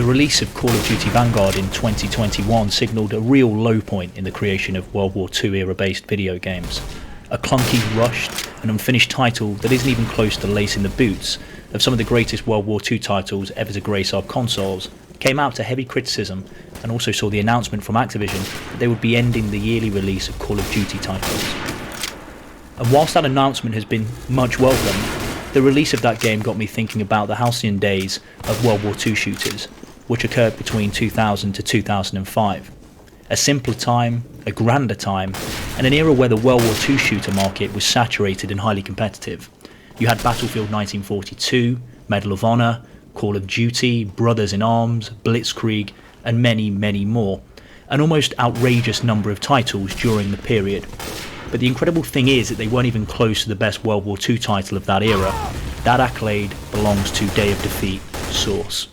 The release of Call of Duty Vanguard in 2021 signalled a real low point in the creation of World War II era based video games. A clunky, rushed and unfinished title that isn't even close to lacing the boots of some of the greatest World War II titles ever to grace our consoles came out to heavy criticism, and also saw the announcement from Activision that they would be ending the yearly release of Call of Duty titles. And whilst that announcement has been much welcomed, the release of that game got me thinking about the halcyon days of World War II shooters, which occurred between 2000 to 2005. A simpler time, a grander time, and an era where the World War II shooter market was saturated and highly competitive. You had Battlefield 1942, Medal of Honor, Call of Duty, Brothers in Arms, Blitzkrieg, and many, many more. An almost outrageous number of titles during the period. But the incredible thing is that they weren't even close to the best World War II title of that era. That accolade belongs to Day of Defeat Source.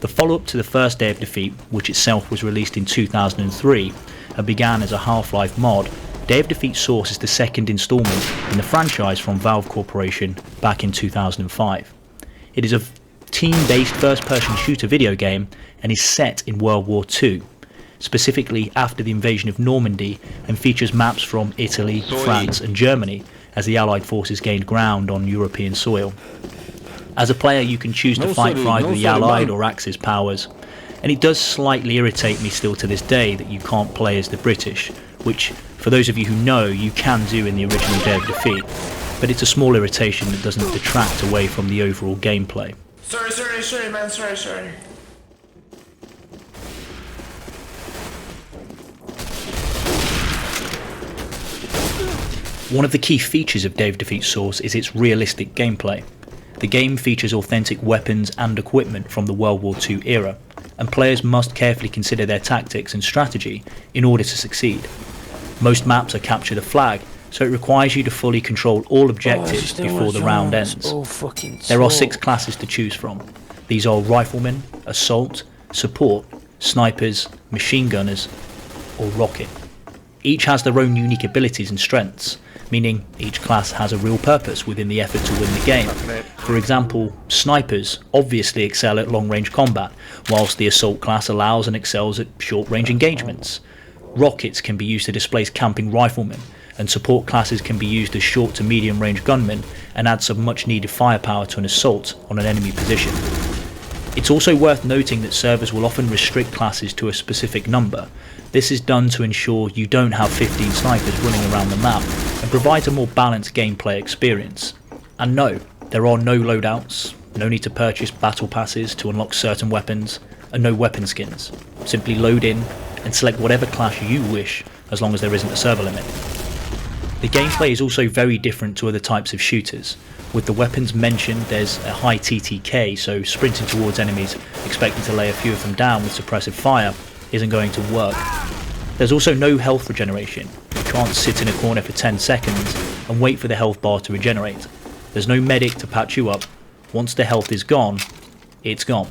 The follow-up to the first Day of Defeat, which itself was released in 2003 and began as a Half-Life mod, Day of Defeat Source is the second instalment in the franchise from Valve Corporation back in 2005. It is a team-based first-person shooter video game and is set in World War II, specifically after the invasion of Normandy, and features maps from Italy, France and Germany as the Allied forces gained ground on European soil. As a player, you can choose to fight for either the Allied or Axis powers, and it does slightly irritate me still to this day that you can't play as the British, which, for those of you who know, you can do in the original Day of Defeat, but it's a small irritation that doesn't detract away from the overall gameplay. Sorry, man, sorry. One of the key features of Day of Defeat Source is its realistic gameplay. The game features authentic weapons and equipment from the World War II era, and players must carefully consider their tactics and strategy in order to succeed. Most maps are capture the flag, so it requires you to fully control all objectives before the round ends. There are 6 classes to choose from. These are Riflemen, Assault, Support, Snipers, Machine Gunners, or Rocket. Each has their own unique abilities and strengths, meaning each class has a real purpose within the effort to win the game. For example, Snipers obviously excel at long-range combat, whilst the Assault class allows and excels at short-range engagements. Rockets can be used to displace camping riflemen, and Support classes can be used as short to medium-range gunmen and add some much-needed firepower to an assault on an enemy position. It's also worth noting that servers will often restrict classes to a specific number. This is done to ensure you don't have 15 snipers running around the map, and provides a more balanced gameplay experience. And no, there are no loadouts, no need to purchase battle passes to unlock certain weapons, and no weapon skins. Simply load in and select whatever class you wish, as long as there isn't a server limit. The gameplay is also very different to other types of shooters. With the weapons mentioned, there's a high TTK, so sprinting towards enemies, expecting to lay a few of them down with suppressive fire, isn't going to work. There's also no health regeneration. You can't sit in a corner for 10 seconds and wait for the health bar to regenerate. There's no medic to patch you up. Once the health is gone, it's gone.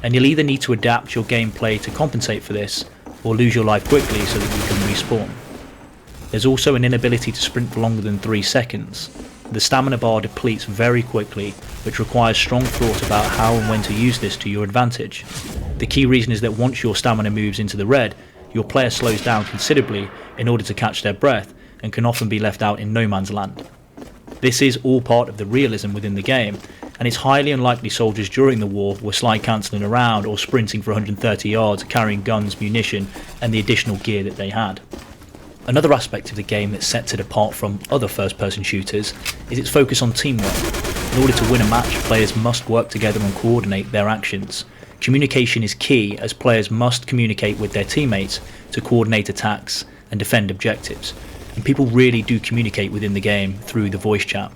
And you'll either need to adapt your gameplay to compensate for this, or lose your life quickly so that you can respawn. There's also an inability to sprint for longer than 3 seconds. The stamina bar depletes very quickly, which requires strong thought about how and when to use this to your advantage. The key reason is that once your stamina moves into the red, your player slows down considerably in order to catch their breath, and can often be left out in no man's land. This is all part of the realism within the game, and it's highly unlikely soldiers during the war were slide cancelling around or sprinting for 130 yards carrying guns, munition and the additional gear that they had. Another aspect of the game that sets it apart from other first-person shooters is its focus on teamwork. In order to win a match, players must work together and coordinate their actions. Communication is key, as players must communicate with their teammates to coordinate attacks and defend objectives. And people really do communicate within the game through the voice chat.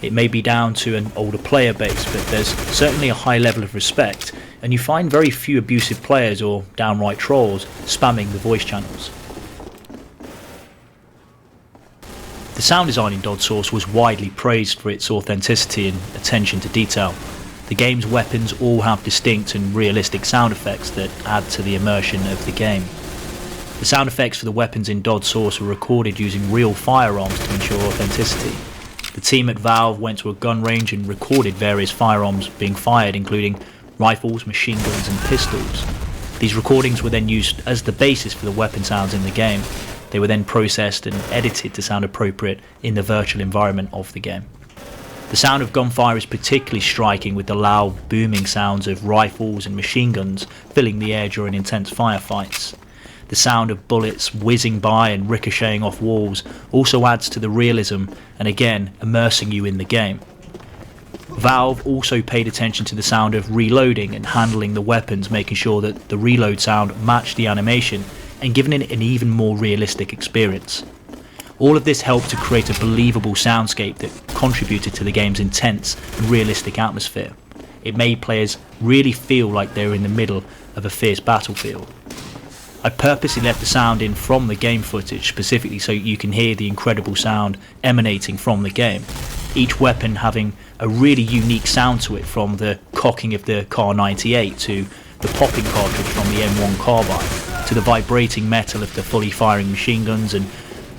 It may be down to an older player base, but there's certainly a high level of respect, and you find very few abusive players or downright trolls spamming the voice channels. The sound design in Dod Source was widely praised for its authenticity and attention to detail. The game's weapons all have distinct and realistic sound effects that add to the immersion of the game. The sound effects for the weapons in Dod Source were recorded using real firearms to ensure authenticity. The team at Valve went to a gun range and recorded various firearms being fired, including rifles, machine guns and pistols. These recordings were then used as the basis for the weapon sounds in the game. They were then processed and edited to sound appropriate in the virtual environment of the game. The sound of gunfire is particularly striking, with the loud booming sounds of rifles and machine guns filling the air during intense firefights. The sound of bullets whizzing by and ricocheting off walls also adds to the realism and again immersing you in the game. Valve also paid attention to the sound of reloading and handling the weapons, making sure that the reload sound matched the animation and giving it an even more realistic experience. All of this helped to create a believable soundscape that contributed to the game's intense and realistic atmosphere. It made players really feel like they were in the middle of a fierce battlefield. I purposely left the sound in from the game footage, specifically so you can hear the incredible sound emanating from the game. Each weapon having a really unique sound to it, from the cocking of the Kar 98 to the popping cartridge from the M1 carbine to the vibrating metal of the fully firing machine guns, and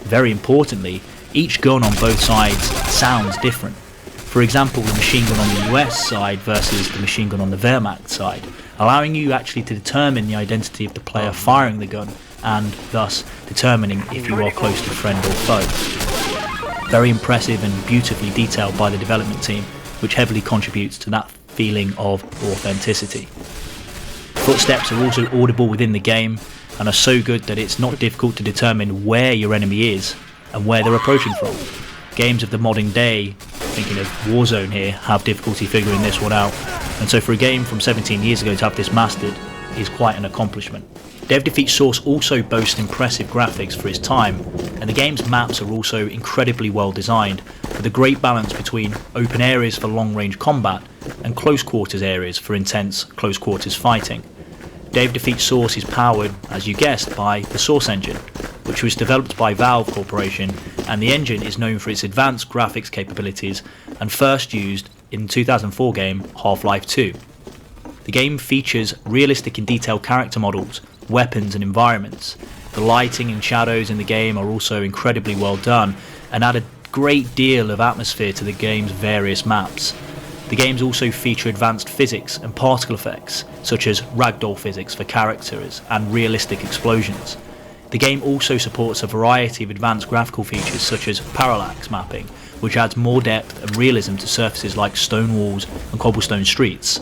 very importantly, each gun on both sides sounds different. For example, the machine gun on the US side versus the machine gun on the Wehrmacht side, allowing you actually to determine the identity of the player firing the gun and thus determining if you are close to friend or foe. Very impressive and beautifully detailed by the development team, which heavily contributes to that feeling of authenticity. Footsteps are also audible within the game and are so good that it's not difficult to determine where your enemy is and where they're approaching from. Games of the modern day, thinking of Warzone here, have difficulty figuring this one out, and so for a game from 17 years ago to have this mastered is quite an accomplishment. Dev Defeat Source also boasts impressive graphics for its time, and the game's maps are also incredibly well designed, with a great balance between open areas for long range combat and close quarters areas for intense close quarters fighting. Dev Defeat Source is powered, as you guessed, by the Source engine, which was developed by Valve Corporation, and the engine is known for its advanced graphics capabilities and first used in the 2004 game Half-Life 2. The game features realistic and detailed character models, weapons and environments. The lighting and shadows in the game are also incredibly well done and add a great deal of atmosphere to the game's various maps. The games also feature advanced physics and particle effects, such as ragdoll physics for characters and realistic explosions. The game also supports a variety of advanced graphical features such as parallax mapping, which adds more depth and realism to surfaces like stone walls and cobblestone streets.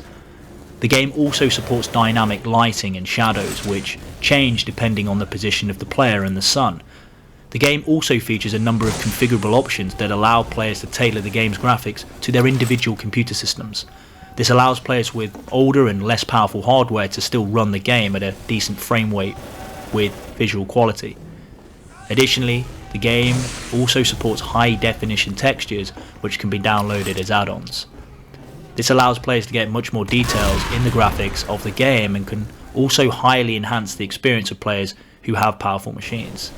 The game also supports dynamic lighting and shadows, which change depending on the position of the player and the sun. The game also features a number of configurable options that allow players to tailor the game's graphics to their individual computer systems. This allows players with older and less powerful hardware to still run the game at a decent frame rate with visual quality. Additionally, the game also supports high definition textures which can be downloaded as add-ons. This allows players to get much more details in the graphics of the game and can also highly enhance the experience of players who have powerful machines.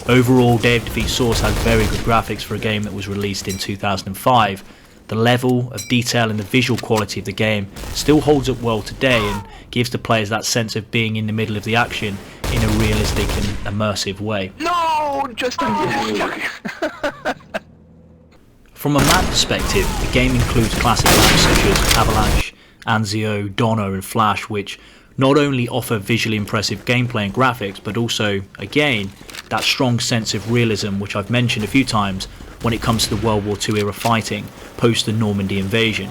Overall, Dev Defeat Source has very good graphics for a game that was released in 2005. The level of detail and the visual quality of the game still holds up well today and gives the players that sense of being in the middle of the action in a realistic and immersive way. No, Justin. From a map perspective, the game includes classic maps such as Avalanche, Anzio, Donner and Flash, which not only offer visually impressive gameplay and graphics, but also, again, that strong sense of realism which I've mentioned a few times when it comes to the World War II era fighting post the Normandy invasion.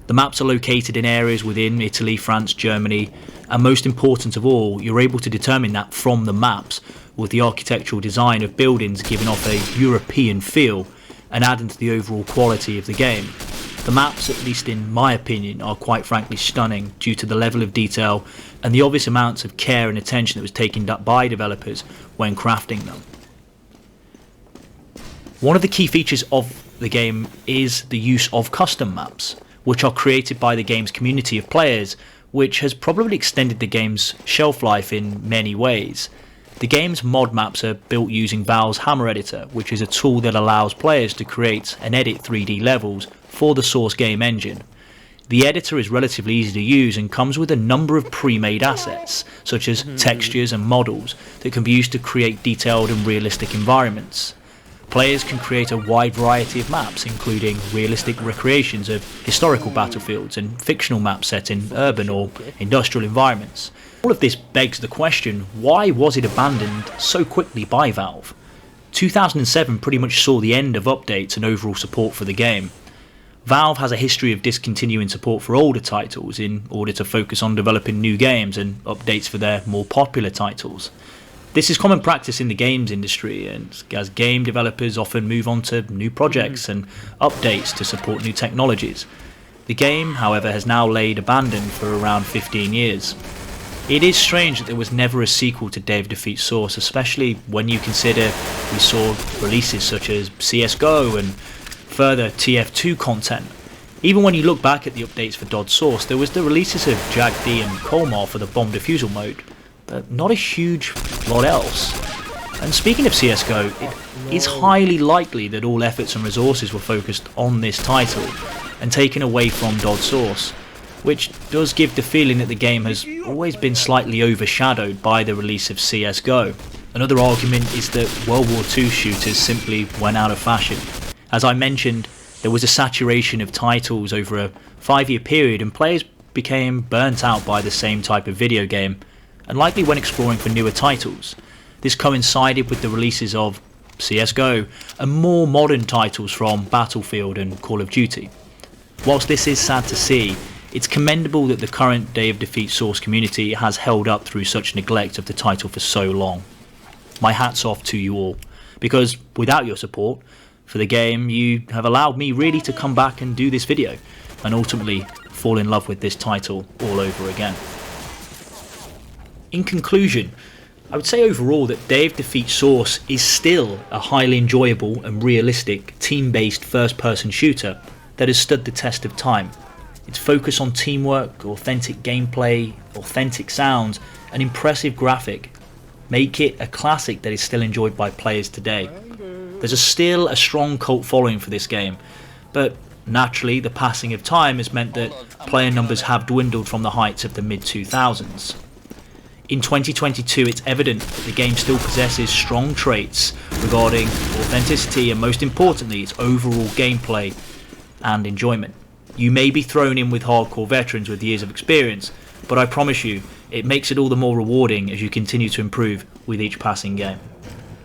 The maps are located in areas within Italy, France, Germany, and most important of all, you're able to determine that from the maps, with the architectural design of buildings giving off a European feel and adding to the overall quality of the game. The maps, at least in my opinion, are quite frankly stunning due to the level of detail and the obvious amounts of care and attention that was taken by developers when crafting them. One of the key features of the game is the use of custom maps, which are created by the game's community of players, which has probably extended the game's shelf life in many ways. The game's mod maps are built using Valve's Hammer Editor, which is a tool that allows players to create and edit 3D levels for the source game engine. The editor is relatively easy to use and comes with a number of pre-made assets, such as textures and models, that can be used to create detailed and realistic environments. Players can create a wide variety of maps, including realistic recreations of historical battlefields and fictional maps set in urban or industrial environments. All of this begs the question, why was it abandoned so quickly by Valve? 2007 pretty much saw the end of updates and overall support for the game. Valve has a history of discontinuing support for older titles in order to focus on developing new games and updates for their more popular titles. This is common practice in the games industry, and as game developers often move on to new projects and updates to support new technologies. The game, however, has now laid abandoned for around 15 years. It is strange that there was never a sequel to Dave Defeats Source, especially when you consider we saw releases such as CSGO and further TF2 content. Even when you look back at the updates for Dodge Source, there was the releases of Jag-D and Colmar for the bomb defusal mode, but not a huge lot else. And speaking of CSGO, it is highly likely that all efforts and resources were focused on this title and taken away from Dodge Source, which does give the feeling that the game has always been slightly overshadowed by the release of CSGO. Another argument is that World War II shooters simply went out of fashion. As I mentioned, there was a saturation of titles over a 5-year period, and players became burnt out by the same type of video game, and likely when exploring for newer titles. This coincided with the releases of CSGO and more modern titles from Battlefield and Call of Duty. Whilst this is sad to see, it's commendable that the current Day of Defeat Source community has held up through such neglect of the title for so long. My hat's off to you all, because without your support for the game, you have allowed me really to come back and do this video, and ultimately fall in love with this title all over again. In conclusion, I would say overall that Day of Defeat Source is still a highly enjoyable and realistic team-based first-person shooter that has stood the test of time. Its focus on teamwork, authentic gameplay, authentic sounds, and impressive graphic make it a classic that is still enjoyed by players today. There's still a strong cult following for this game, but naturally the passing of time has meant that player numbers have dwindled from the heights of the mid-2000s. In 2022, it's evident that the game still possesses strong traits regarding authenticity and, most importantly, its overall gameplay and enjoyment. You may be thrown in with hardcore veterans with years of experience, but I promise you, it makes it all the more rewarding as you continue to improve with each passing game.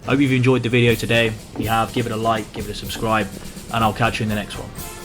I hope you've enjoyed the video today. If you have, give it a like, give it a subscribe, and I'll catch you in the next one.